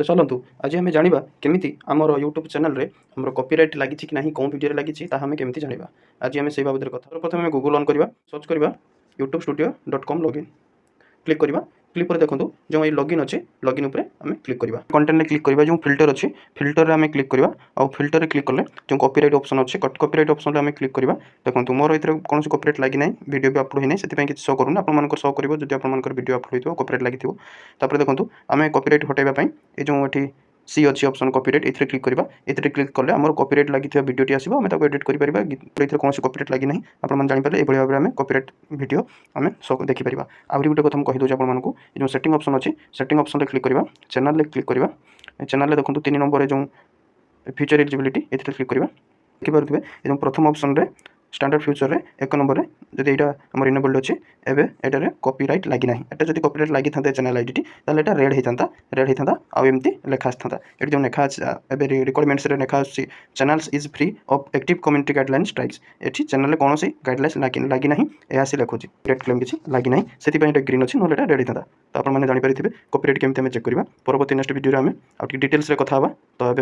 तो चलतु आज आम जाना केमी आमर यूट्यूब चैनल रे आमर कॉपीराइट लगी कि ना कौन वीडियो लगी आम केमी जाना आज आम से बाबद कथा प्रथम गूगल ऑन करवा सर्च करवा youtube-studio.com लॉगिन क्लिक करवा क्लिक पर देखो जो ये लॉगिन अच्छे लॉगिन उपर आम क्लिक करवा कंटेंट क्लिक करवा जो फिल्टर अच्छे फिल्टर आम क्लिक करवा आउ फिल्टर क्लिक कले जो कॉपीराइट ऑप्शन अच्छे कॉपीराइट ऑप्शन आम क्लिक करवा देखो मोर ये कौन कॉपीराइट लगी ना वीडियो भी अपलोड होना से किसी शो करूँ आप शो कर जब आप वीडियो अपलोड हो कॉपीराइट लगी देखो आम कॉपीराइट हटाइवाई ये जो ये सी अच्छी ऑप्शन कॉपीराइट ये क्लिक करवा ये क्लिक कले आम कॉपीराइट लगी वीडियो आसो आम एडिट कर कौन कॉपीराइट लगी ना आप जापर ये भाव में कॉपीराइट वीडियो आम शो देखिपर आहरी गोटे कथा मुझे कहीदे आपको जो सेटिंग ऑप्शन अच्छी सेटिंग ऑप्शन क्लिक करवा चैनल क्लिक करवा चैनल देखो 3 नंबर जो फ्यूचर एलिजिबिलिटी ये क्लिक करवा देखिपे जो प्रथम ऑप्शन रे स्टैंडर्ड फ्यूचर रे 1 नंबर रे जदि यहाँ आम इनेबल्ड अच्छे एवं एटार कॉपीराइट लगी ना एटा जब कॉपीराइट लगी था चैनल आईडी ताले एटा रेड होता आउ एमती लेखा आसता ये जो लेखा रिक्वायरमेंट्स लेखा channels is free of active community guideline strikes ये चैनल कौन सी गाइडलाइन लगी ना यह आसी लिखुची रेड क्लेम किसी लगी ना से ग्रीन अच्छी ना रेड होता तो आपने जानीपारे कॉपीराइट केमी चेक करवा परवर्ती नेक्स्ट वीडियो में डिटेल्स कथा तो